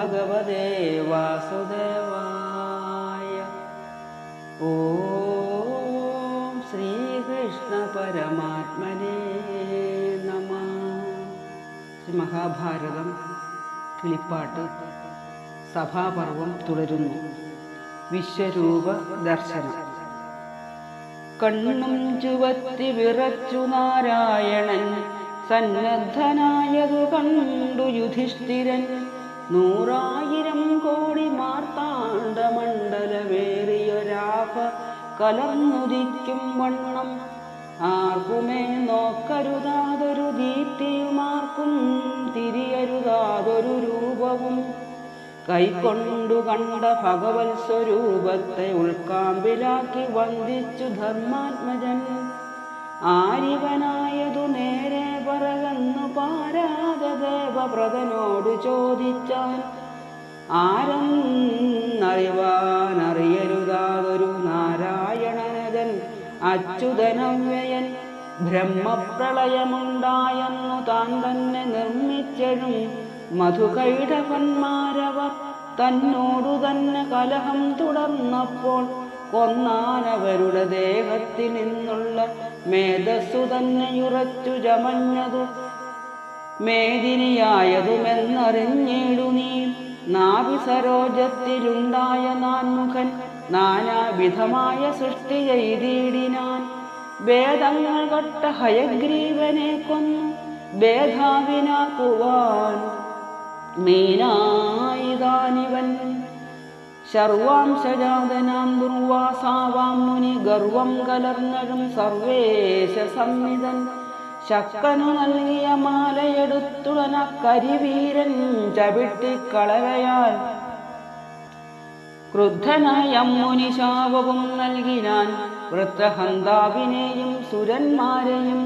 ഭഗവതേ വാസുദേവായ. ഓം ശ്രീകൃഷ്ണ പരമാത്മനേ നമഃ. മഹാഭാരതം കിളിപ്പാട്ട് സഭാപർവം തുടരുന്നു. വിശ്വരൂപ ദർശനം. കണ്ണും ചുവത്തി വിറച്ചു നാരായണൻ സന്നദ്ധനായതു കണ്ടു യുധിഷ്ഠിരൻ. 100,000 കോടി മാർത്താണ്ഡമണ്ഡലമേറിയൊരാഭ കലർന്നുദിക്കും വണ്ണം ആർക്കുമേ നോക്കരുതാതൊരു ദീപ്തിയുമാർക്കും തിരിയരുതാതൊരു രൂപവും കൈക്കൊണ്ടു കണ്ട ഭഗവത് സ്വരൂപത്തെ ഉൾക്കാമ്പിലാക്കി വന്ദിച്ചു ധർമാത്മജൻ. ആരിവനായതു നേരെ പറകന്നു പാരാദേവവ്രതനോടു ചോദിച്ചാൻ. ആരെന്നറിവാനറിയരുതാതൊരു നാരായണനതൻ അച്യുതനവ്യയൻ. ബ്രഹ്മപ്രളയമുണ്ടായെന്നു താൻ തന്നെ നിർമ്മിച്ചഴും മധുകൈടവന്മാരവർ തന്നോടു തന്നെ കലഹം തുടർന്നപ്പോൾ കൊന്നാനവരുടെ ദേഹത്തിൽ നിന്നുള്ള മേധസ്സു തന്നെയുറച്ചു ചമഞ്ഞതു മേദിനിയായതുമെന്നറിഞ്ഞിടു നീ. നാഭി സരോജത്തിലുണ്ടായ നാൻമുഖൻ നാനാവിധമായ സൃഷ്ടി ചെയ്തിടിനാൻ. വേദങ്ങൾ കൊട്ട ഹയഗ്രീവനെ കൊന്നു ഭേദാവിനാക്കുവാൻ മീനായിതാനിവൻ. സർവാംശജാതനാം ദുർവാസാവാം മുനി ഗർവം കലർന്നഴും സർവേശ സംവിധൻ. ശക്കനു നൽകിയ മാലയെടുത്തുടന കരിവീരൻ ചവിട്ടിക്കളയാൽ ക്രുദ്ധനായ മുനി ശാപവും നൽകിനാൻ. വൃത്രഹന്താവിനെയും സുരന്മാരെയും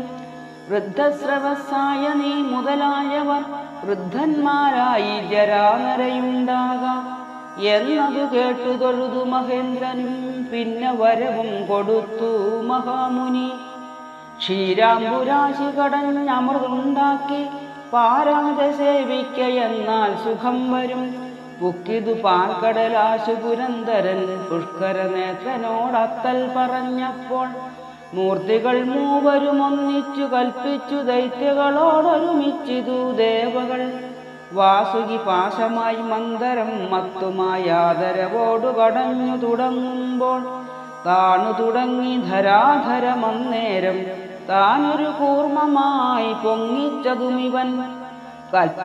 വൃദ്ധസ്രവസായ നീ മുതലായവർ വൃദ്ധന്മാരായി ജരാനരയുണ്ടാകാം എന്നതു കേട്ടു തൊഴുതു മഹേന്ദ്രനും പിന്നെ വരവും കൊടുത്തു മഹാമുനി. ക്ഷീരാംബുരാശി കടഞ്ഞമൃതുണ്ടാക്കി പാരാത സേവിക്കയെന്നാൽ സുഖം വരും. പുക്കിതു പാൽക്കടലാശു പുരന്തരൻ പുഷ്കരനേത്രനോടത്തൽ പറഞ്ഞപ്പോൾ മൂർത്തികൾ മൂവരും ഒന്നിച്ചു കൽപ്പിച്ചു ദൈത്യകളോടൊരുമിച്ചിതു ദേവകൾ. വാസുകി പാശമായി മന്ദരം മത്തുമായി ആദരവോടു കടഞ്ഞു തുടങ്ങുമ്പോൾ താണു തുടങ്ങി ധരാധരമന്നേരം താനൊരു കൂർമ്മമായി പൊങ്ങിച്ചതുമിവൻ.